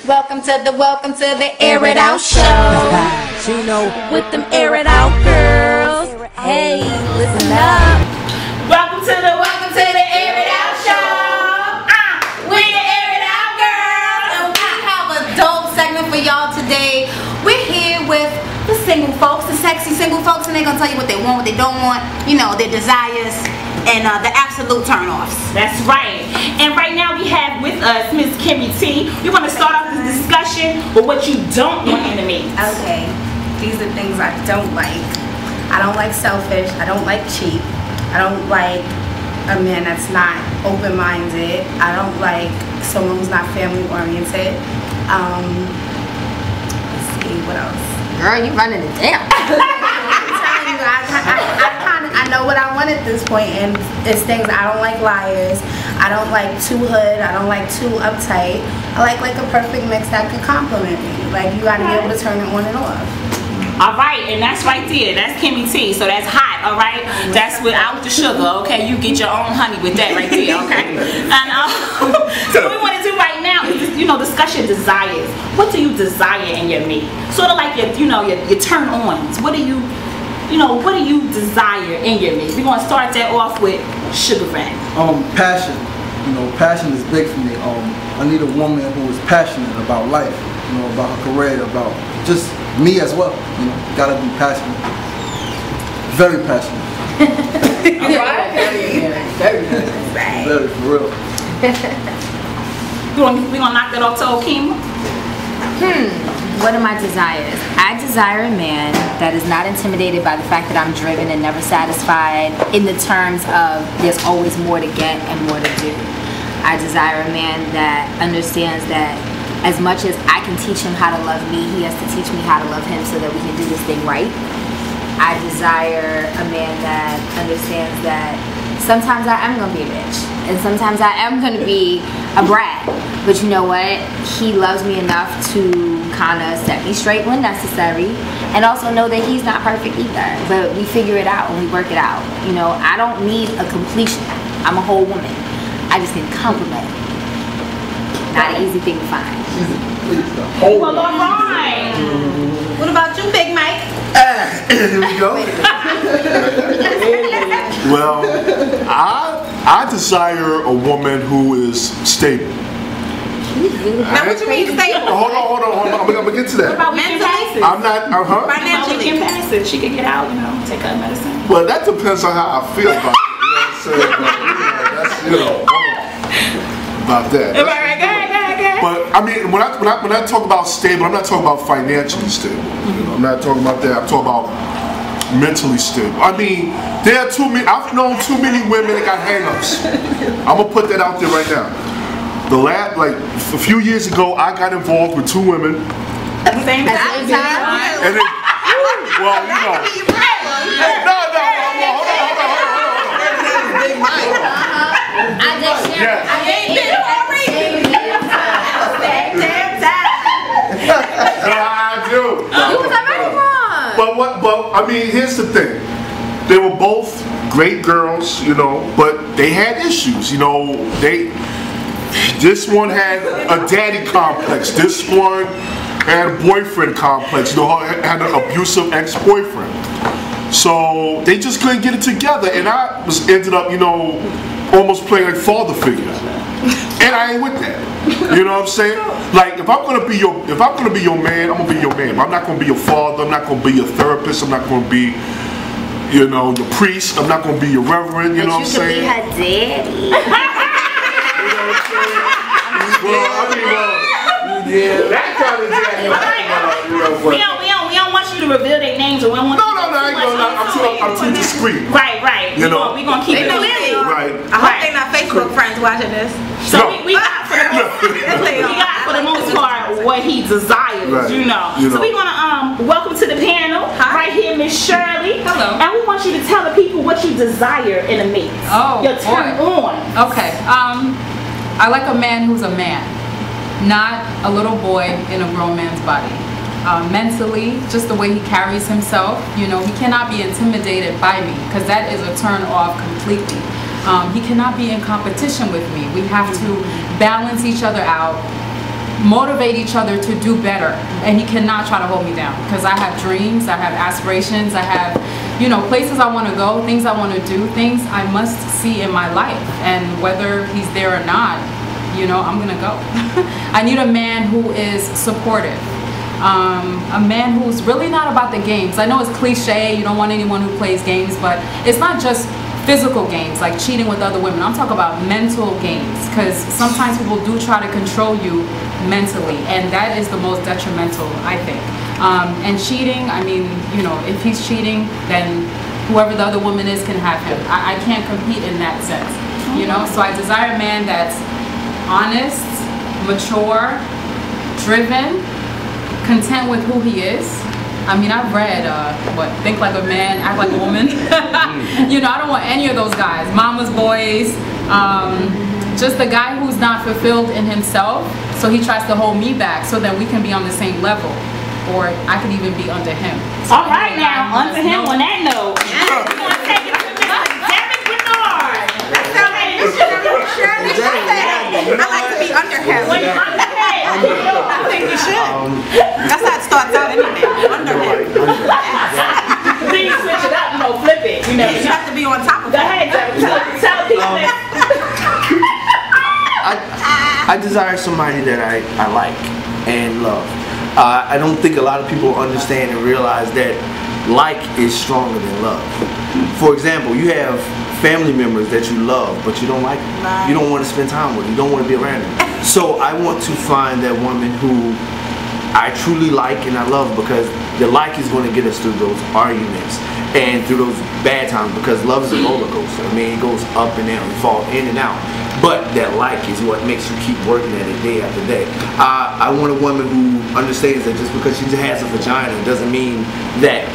Welcome to the Air It Out Show. Chino With them Air It Out girls. Hey, listen up. Welcome to the Air It Out Show. We the Air It Out girls, And we have a dope segment for y'all today. We're here with the single folks, the sexy single folks, and they're gonna tell you what they want, what they don't want, you know, their desires, and the absolute turn-offs. That's right. And right now we have with us Miss Kimmy T. We're going to start off this discussion with what you don't want in a mate. Okay, these are things I don't like. I don't like selfish. I don't like cheap. I don't like a man that's not open-minded. I don't like someone who's not family-oriented. Let's see, what else? Girl, you running it down. I know what I want at this point, and it's things. I don't like liars. I don't like too hood. I don't like too uptight. I like a perfect mix that could compliment me. Like, you got to be able to turn it on and off. All right, and that's right there. That's Kimmy T. So that's hot, all right? That's without the sugar, okay? You get your own honey with that right there, okay? And so what we want to do right now is, you know, discuss your desires. What do you desire in your mate? Sort of like your, you know, your turn-ons. What do you desire in your mate? We're going to start that off with Sugar Rat. Passion. You know, passion is big for me. I need a woman who is passionate about life, you know, about her career, about just me as well. You know, gotta be passionate. Very passionate. Very, for real. We're gonna knock that off to Okima. What are my desires? I desire a man that is not intimidated by the fact that I'm driven and never satisfied, in the terms of there's always more to get and more to do. I desire a man that understands that as much as I can teach him how to love me, he has to teach me how to love him so that we can do this thing right. I desire a man that understands that sometimes I am going to be a bitch, and sometimes I am going to be a brat. But you know what? He loves me enough to kind of set me straight when necessary, and also know that he's not perfect either. But we figure it out and we work it out. You know, I don't need a completion. I'm a whole woman. I just need compliment. Not an easy thing to find. Well, all right. What about you, Big Mike? Here we go. Well, I desire a woman who is stable. Now, what you mean stable? Hold on. I'm gonna get to that. What about weekend passes? I'm not. Financially. Weekend passes. She could get out, you know, take her medicine. Well, that depends on how I feel about it. You know what I'm saying? That's, you know, about that. All right, go ahead. But I mean, when I talk about stable, I'm not talking about financially stable. You know, I'm not talking about that. I'm talking about mentally stable. I mean, there are too many. I've known too many women that got hang-ups. I'm gonna put that out there right now. Like a few years ago, I got involved with two women. At the same time. And then, well, you know. No. Hold on. Big Mike. I just share. Yeah. I ain't been I do. But I mean, here's the thing. They were both great girls, you know, but they had issues, you know. This one had a daddy complex. This one had a boyfriend complex. You know, had an abusive ex-boyfriend. So they just couldn't get it together, and I ended up, you know, almost playing like father figure. And I ain't with that. You know what I'm saying? Like, if I'm gonna be your man, I'm gonna be your man. I'm not gonna be your father. I'm not gonna be your therapist. I'm not gonna be, you know, your priest. I'm not gonna be your reverend. You know what I'm saying? You could be her daddy. You know what I'm saying? Well, I mean, yeah, that kind of daddy. We don't want you to reveal their names, or we don't want No, I ain't gonna. I'm too discreet. Right. You know, we gonna keep it clean. Right. I hope they're not Facebook friends watching this. So we got for the most part what he desires, right. you know. So we're gonna welcome to the panel. Hi. Right here, Miss Shirley. Hello. And we want you to tell the people what you desire in a mate. Oh, your turn boy. on. Okay. I like a man who's a man, not a little boy in a grown man's body. Mentally, just the way he carries himself, you know, he cannot be intimidated by me, because that is a turn off completely. He cannot be in competition with me. We have to balance each other out. motivate each other to do better, and he cannot try to hold me down, because I have dreams, I have aspirations, I have, you know, places I want to go, things I want to do, things I must see in my life, and whether he's there or not, you know, I'm gonna go. I need a man who is supportive, a man who's really not about the games. I know it's cliche, you don't want anyone who plays games, but it's not just physical games like cheating with other women. I'm talking about mental games, because sometimes people do try to control you mentally, and that is the most detrimental, I think. And cheating, I mean, you know, if he's cheating, then whoever the other woman is can have him. I can't compete in that sense, you know. So I desire a man that's honest, mature, driven, content with who he is. I mean, I've read, Think Like a Man, Act Like a Woman. You know, I don't want any of those guys. Mama's boys, just a guy who's not fulfilled in himself, so he tries to hold me back so that we can be on the same level, or I could even be under him. So all right now, under him on that note. We're going to take it to Mr. Derek Bernard. That sounds like Shirley. I like to be under him. When you're under him. I think you should. That's how it starts out anyway. Under him. Then you switch it up, you know, flip it. You know, You have to be on top of go it. ahead, Derek. Tell people that. I desire somebody that I like and love. I don't think a lot of people understand and realize that like is stronger than love. For example, you have family members that you love, but you don't like them. You don't want to spend time with them. You don't want to be around them. So I want to find that woman who I truly like and I love, because the like is going to get us through those arguments and through those bad times, because love is a roller coaster. I mean, it goes up and down, you fall in and out. But that like is what makes you keep working at it day after day. I want a woman who understands that just because she has a vagina doesn't mean that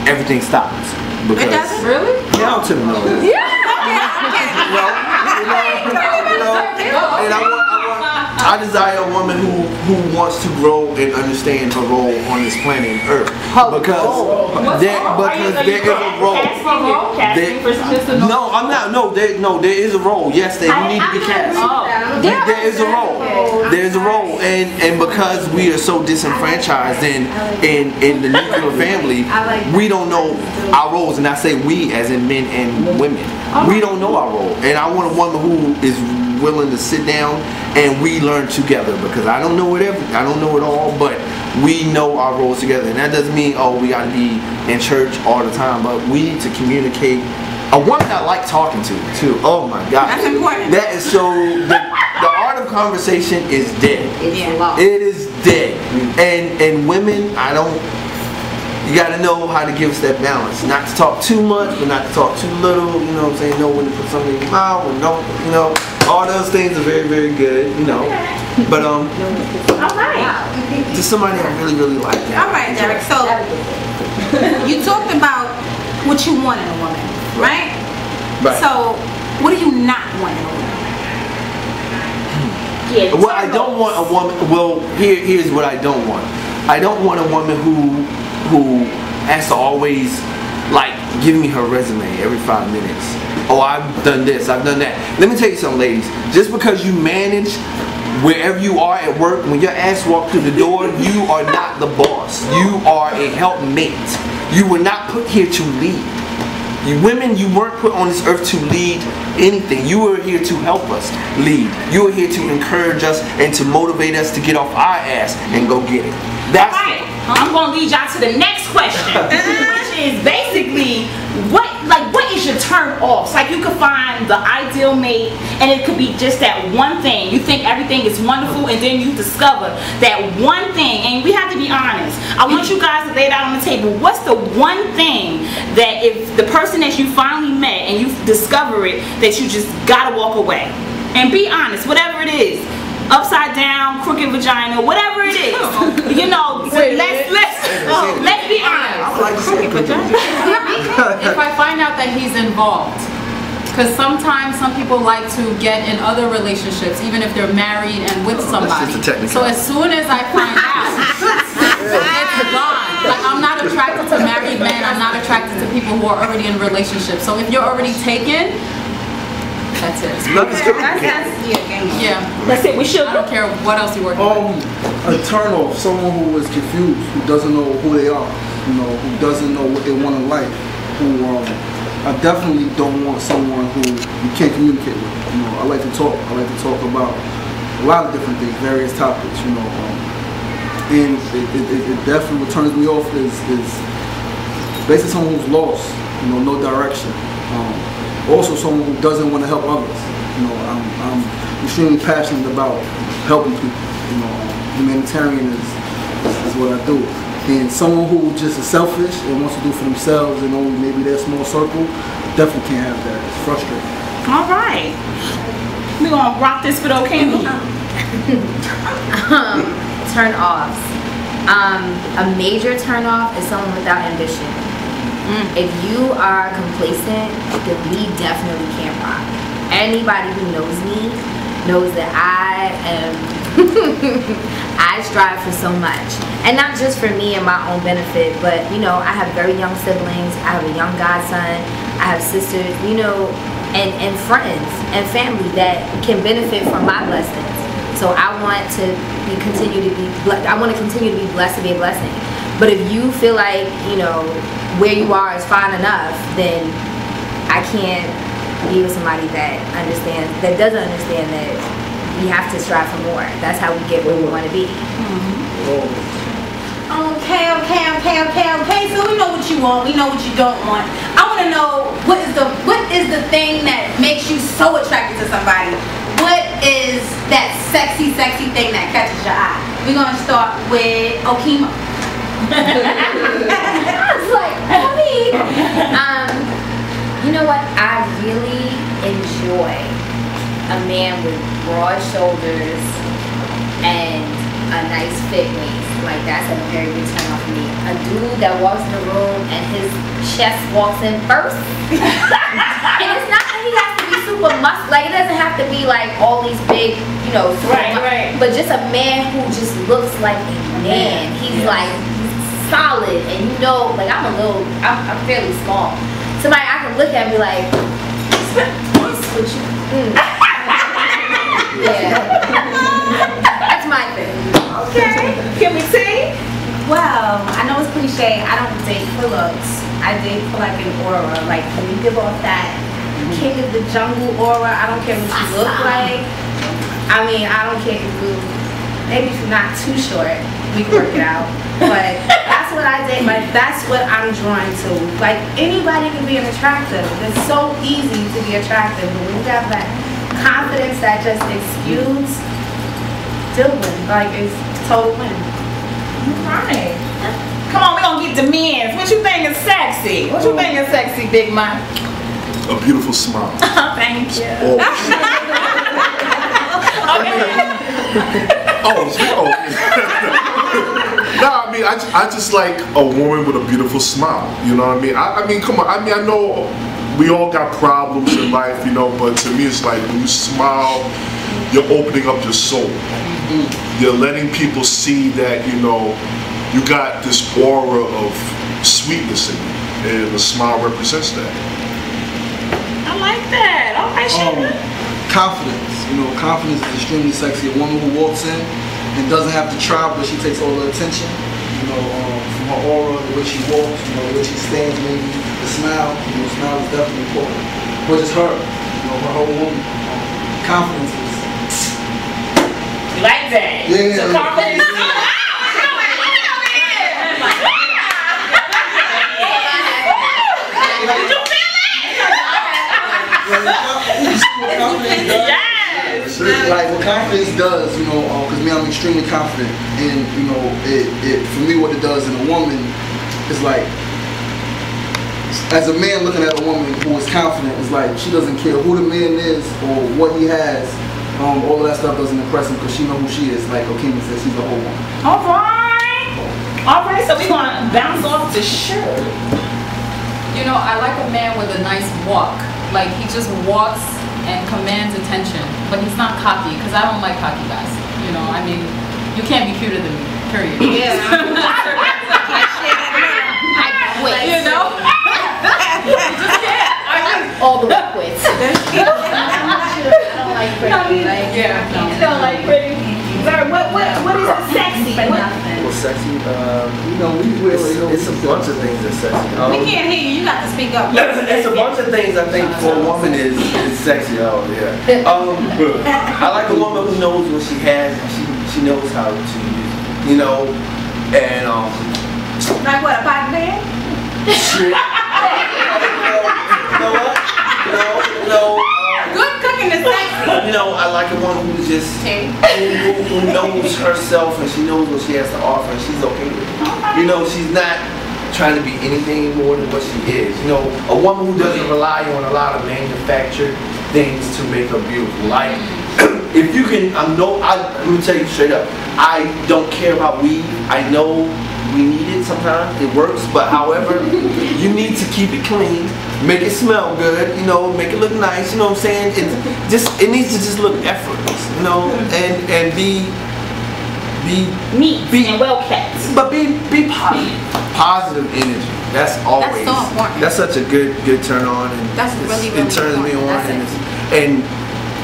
everything stops. Because It doesn't? Really? Hell to the no. I desire a woman who wants to grow and understand her role on this planet Earth, because there is a role. No, I'm not. No, there is a role. Yes, you need to be cast. There is a role. There is a role, and because we are so disenfranchised in the nuclear family, we don't know our roles, and I say we as in men and women. We don't know our role, and I want a woman who is willing to sit down and we learn together, because I don't know it all, but we know our roles together. And that doesn't mean, oh, we got to be in church all the time, but we need to communicate. A woman I like talking to too. Oh my God, That's important. That is so. The art of conversation is dead. Yeah. It is dead. And women, you got to know how to give us that balance. Not to talk too much, but not to talk too little. You know what I'm saying? Know when to put something in your mouth, and don't, you know. All those things are very, very good, you know. But All right. to somebody I really, really like that. All right, Derek. So you talked about what you want in a woman, right? Right. So what do you not want in a woman? Yeah, Well, I don't want a woman. Well, here's what I don't want. I don't want a woman who has to always like give me her resume every 5 minutes. Oh, I've done this, I've done that. Let me tell you something, ladies. Just because you manage wherever you are at work, when your ass walks through the door, you are not the boss. You are a helpmate. You were not put here to lead. You women, you weren't put on this earth to lead anything. You were here to help us lead. You were here to encourage us and to motivate us to get off our ass and go get it. That's all right. I'm gonna lead y'all to the next question, which is basically what is your turn offs? Like, you could find the ideal mate, and it could be just that one thing. You think everything is wonderful, and then you discover that one thing. And we have to be honest. I want you guys to lay it out on the table. What's the one thing that if the person that you finally met and you discover it, that you just gotta walk away? And be honest, whatever it is. Upside down, crooked vagina, whatever it is. You know, let's be honest. If I find out that he's involved, because sometimes some people like to get in other relationships, even if they're married and with somebody. So as soon as I find out, it's gone. Like, I'm not attracted to married men. I'm not attracted to people who are already in relationships. So if you're already taken, That's it. Love is good. Yeah. That's it. We should. I don't care what else you're working with. A turn off, someone who is confused, who doesn't know who they are, you know, who doesn't know what they want in life, who I definitely don't want someone who you can't communicate with. You know, I like to talk. I like to talk about a lot of different things, various topics, you know. And it definitely what turns me off is basically someone who's lost, you know, no direction. Also someone who doesn't want to help others. You know, I'm extremely passionate about helping people. You know, humanitarian is what I do. And someone who just is selfish and wants to do for themselves and only maybe their small circle, definitely can't have that. It's frustrating. All right. We're going to rock this with O'Kenny. Turn offs. A major turn off is someone without ambition. If you are complacent, then we definitely can't rock. Anybody who knows me knows that I am I strive for so much, and not just for me and my own benefit, but you know, I have very young siblings, I have a young godson, I have sisters, you know, and friends and family that can benefit from my blessings. So I want to continue to be blessed to be a blessing. But if you feel like, you know, where you are is fine enough, then I can't be with somebody that doesn't understand that we have to strive for more. That's how we get where we want to be. Okay. So we know what you want. We know what you don't want. I want to know what is the thing that makes you so attracted to somebody. What is that sexy thing that catches your eye? We're gonna start with Okima. I was like, mommy. You know what? I really enjoy a man with broad shoulders and a nice fit waist. Like, that's a very big turn off for me. A dude that walks in the room and his chest walks in first. And it's not that he has to be super muscular. Like, it doesn't have to be like all these big, you know, right. But just a man who just looks like a man. He's like solid, and you know, like I'm fairly small. Somebody I can look at and be like, what's with you? Yeah. That's my thing. Okay. Can we see? Well, I know it's cliche. I don't date for looks. I date for like an aura. Like when you give off that king of the jungle aura, I don't care what you look like. I mean, I don't care if you, maybe if you're not too short, we can work it out. But that's what I date. Like that's what I'm drawn to. Like anybody can be an attractive. It's so easy to be attractive, but when you have that confidence that just exudes, still win. Like it's total win. Right. Come on, we're gonna get the men's. What you think is sexy? What you think is sexy, Big Mike? A beautiful smile. Thank you. No, I mean, I just like a woman with a beautiful smile. You know what I mean? I mean, come on. I mean, I know we all got problems in life, you know, but to me, it's like when you smile, you're opening up your soul. You're letting people see that, you know, you got this aura of sweetness in you, and the smile represents that. I like that. All right, Sugar. Confidence. You know, confidence is extremely sexy. A woman who walks in and doesn't have to try, but she takes all the attention. You know, from her aura, the way she walks, you know, the way she stands, maybe the smile. You know, smile is definitely important. But just her, you know, her whole woman. Confidence is. You like that? Yeah. So confidence. Did you feel it? Yes. Like what confidence does, you know, because me, I'm extremely confident, and you know, it for me, what it does in a woman is like, as a man looking at a woman who is confident, is like she doesn't care who the man is or what he has. All of that stuff doesn't impress him because she knows who she is. Like Okima says, she's a whole woman. All right. So we're gonna bounce off the shirt. You know, I like a man with a nice walk. Like he just walks and commands attention, but he's not cocky, because I don't like cocky guys. You know, I mean, you can't be cuter than me, period. Yeah. Wait, you know? You just can't. All the quits. pretty. Like, Yeah. You don't like pretty. Sir, what is sexy? But What? nothing. Well, sexy, You know, we really don't. it's a bunch of things that's sexy. We can't hear you. You got to speak up. It's a bunch of things I think for a woman is sexy. Oh yeah. I like a woman who knows what she has and she knows how to use it. You know, and Like what, a pot bed? shit. You know what? No. Good cooking is sexy. You know, I like a woman who just who knows herself and she knows what she has to offer and she's okay with it. You know, she's not trying to be anything more than what she is. You know, a woman who doesn't rely on a lot of manufactured things to make her beautiful. Like, if you can, let me tell you straight up, I don't care about weed. I know we need it sometimes, it works, but however, you need to keep it clean, make it smell good, you know, make it look nice, you know what I'm saying? It needs to just look effortless, you know, and be Neat and well kept. But be positive. Positive energy. That's always. That's so important. That's such a good turn on, and That's really, it turns me on, important. and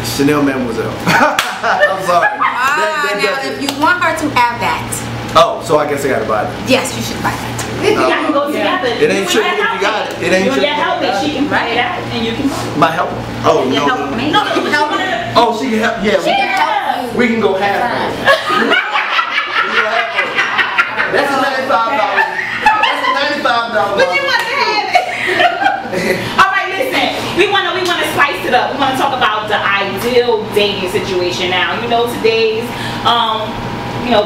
Chanel Mademoiselle. I'm sorry. Now, if you want her to have that, oh, so I guess I gotta buy it. yes, you should buy that. Y'all can go together. It ain't tricky if you got it. It ain't You'll tricky. get help. She can write it out and you can. My help. Oh You no. help me. No, help me. Oh, she can help. Yeah. She can help you. We can go half. That's $95. That's $95. But you want to have it. All right, listen. We want to slice it up. We want to talk about the ideal dating situation now. You know, today's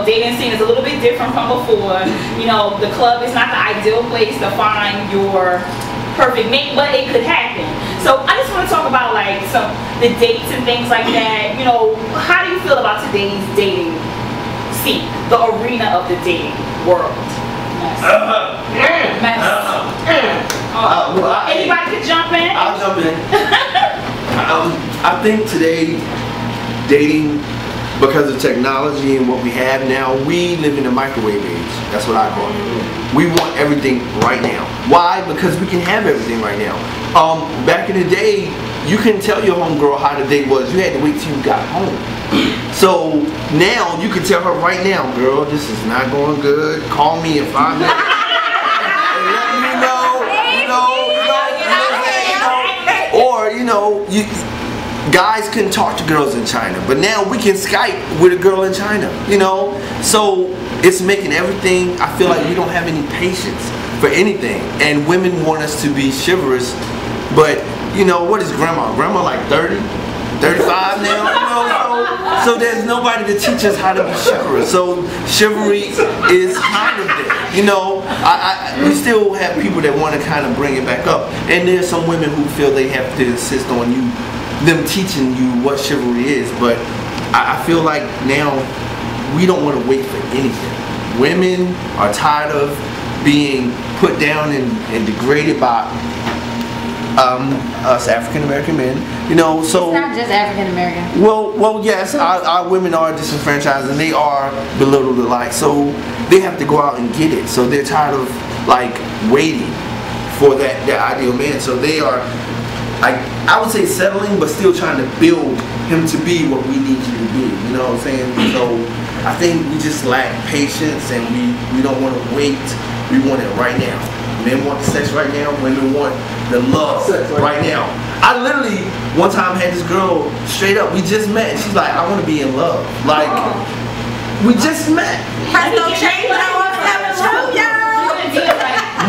dating scene is a little bit different from before. You know, the club is not the ideal place to find your perfect mate, but it could happen. So I just want to talk about like the dates and things like that. You know, how do you feel about today's dating scene, the arena of the dating world? Anybody could jump in? I'll jump in. I think today, dating, because of technology and what we have now, we live in a microwave age. That's what I call it. We want everything right now. Why? Because we can have everything right now. Back in the day, you couldn't tell your homegirl how the date was. You had to wait till you got home. So now you can tell her right now, girl, this is not going good. Call me in 5 minutes. And let me know. Or guys couldn't talk to girls in China, but now we can Skype with a girl in China, so it's making everything, I feel like we don't have any patience for anything, and women want us to be chivalrous, but what is grandma like 30, 35 now, so there's nobody to teach us how to be chivalrous, so chivalry is kind of there, we still have people that want to kind of bring it back up, and there's some women who feel they have to insist on them teaching you what chivalry is, but I feel like now we don't want to wait for anything. Women are tired of being put down and degraded by us African American men, so it's not just African American. Well, yes, our women are disenfranchised and they are belittled alike, so they have to go out and get it. So they're tired of like waiting for that ideal man. So they are, I would say, settling, but still trying to build him to be what we need you to be. You know what I'm saying? So I think we just lack patience, and we don't want to wait. We want it right now. Men want the sex right now. Women want the love right now. I literally one time had this girl straight up. We just met, and she's like, "I want to be in love." Like we just met. Has no change.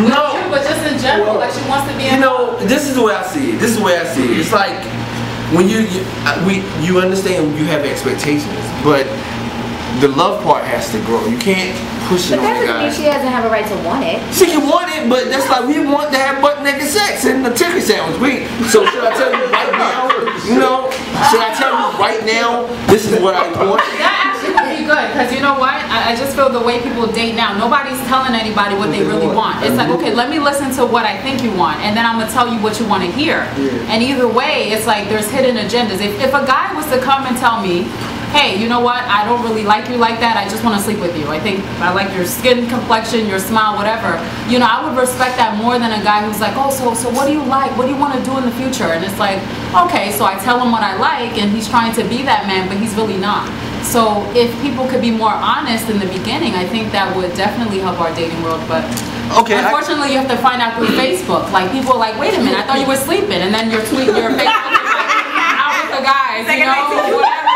No, but just in general, like she wants to be in love. This is the way I see it. It's like when you understand you have expectations, but the love part has to grow. You can't push it But on that the doesn't guy. mean she doesn't have a right to want it. She can want it, but that's like we want to have butt naked sex and the chicken sandwich. So should I tell you right now? Should I tell you right now? This is what I want. That actually would be good, because you know what? I just feel the way people date now, nobody's telling anybody what they really want. It's like, okay, let me listen to what I think you want, and then I'm gonna tell you what you want to hear. And either way, it's like there's hidden agendas. If a guy was to come and tell me, hey, you know what? I don't really like you like that. I just want to sleep with you. I think I like your skin complexion, your smile, whatever. You know, I would respect that more than a guy who's like, oh, so what do you like? What do you want to do in the future? And it's like, okay, so I tell him what I like, and he's trying to be that man, but he's really not. So if people could be more honest in the beginning, I think that would definitely help our dating world. But okay, unfortunately, you have to find out through Facebook. Like, people are like, wait a minute, I thought you were sleeping, and then your Facebook is like, out with the guys, you know, whatever.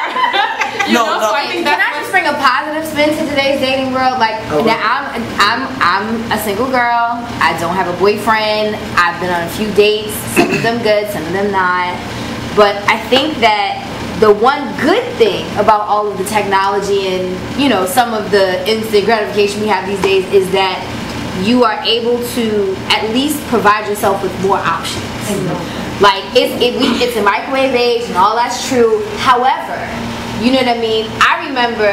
So I think can I just bring a positive spin to today's dating world? Like, now I'm a single girl. I don't have a boyfriend. I've been on a few dates. Some of them good, some of them not. But I think that the one good thing about all of the technology and, you know, some of the instant gratification we have these days is that you are able to at least provide yourself with more options. Like, it's a microwave age and all that's true. However, you know what I mean? I remember,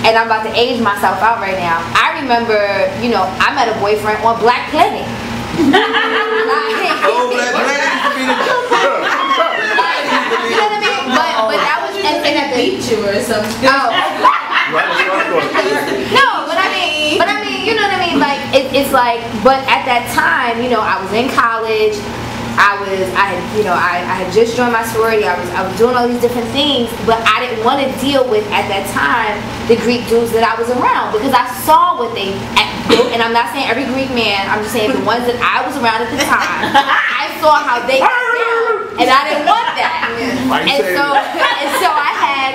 and I'm about to age myself out right now, I remember, you know, I met a boyfriend on Black Planet. Oh, Black Planet used to be the you know what I mean? But that was and at the beat you or something. Oh. No, but I mean, you know what I mean? Like it's like, but at that time, you know, I was in college. I had just joined my sorority. I was doing all these different things, but I didn't want to deal with at that time the Greek dudes that I was around because I saw what they. And I'm not saying every Greek man. I'm just saying the ones that I was around at the time. I saw how they got down, and I didn't want that. And so I had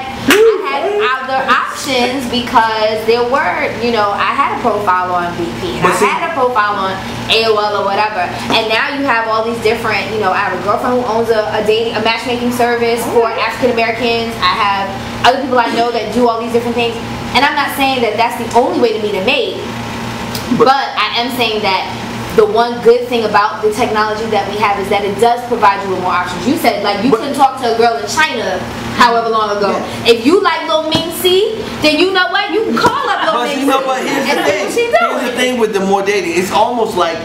other options because there were, you know, I had a profile on BP, I had a profile on AOL or whatever, and now you have all these different, you know, I have a girlfriend who owns a matchmaking service for African Americans. I have other people I know that do all these different things, and I'm not saying that that's the only way to meet a mate, but I am saying that the one good thing about the technology that we have is that it does provide you with more options. You said, like, you couldn't talk to a girl in China however long ago. Yeah. If you like Lil Ming C, then you know what? You can call up Lil Ming C. You know what? Here's the thing with the more dating. It's almost like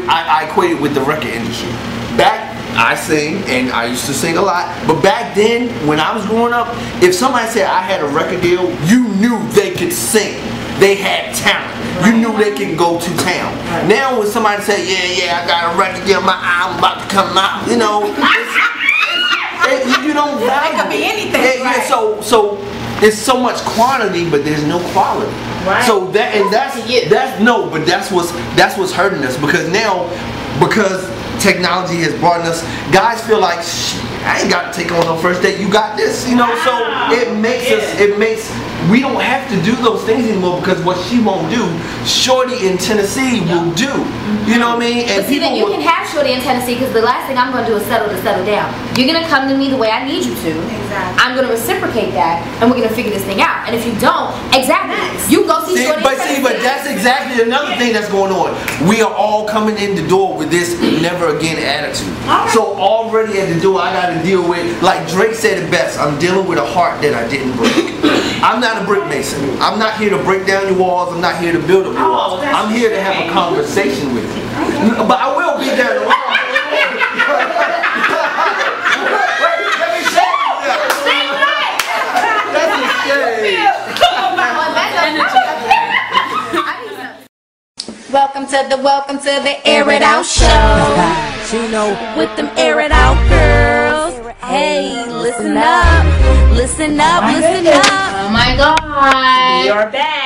I equate it with the record industry. Back, I sing, and I used to sing a lot, but back then, when I was growing up, if somebody said I had a record deal, you knew they could sing. They had talent. You knew they could go to town. Now when somebody say, yeah, I got a record deal, my album about to come out, you know, you don't value. It could be anything. Yeah, so it's so much quantity, but there's no quality. Right. So that's what's hurting us because technology has brought us. Guys feel like, I ain't got to take on no first date. You got this, you know. So it makes we don't have to do those things anymore because what she won't do, Shorty in Tennessee will do. You know what I mean? And but see, then you can have Shorty in Tennessee because the last thing I'm going to do is settle down. You're going to come to me the way I need you to. Exactly. I'm going to reciprocate that, and we're going to figure this thing out. And if you don't, you go see Shorty in Tennessee. But that's exactly another thing that's going on. We are all coming in the door with this never again attitude. So already at the door, I got to deal with, like Drake said it best, I'm dealing with a heart that I didn't break. I'm not a brick mason. I'm not here to break down your walls. I'm not here to build up your walls. I'm here to have a conversation with you. But I will be down the line. Let me say that. Welcome to the Air It Out Show. With them Air It Out girls. Hey, listen up. Listen up. Oh my God. We are back.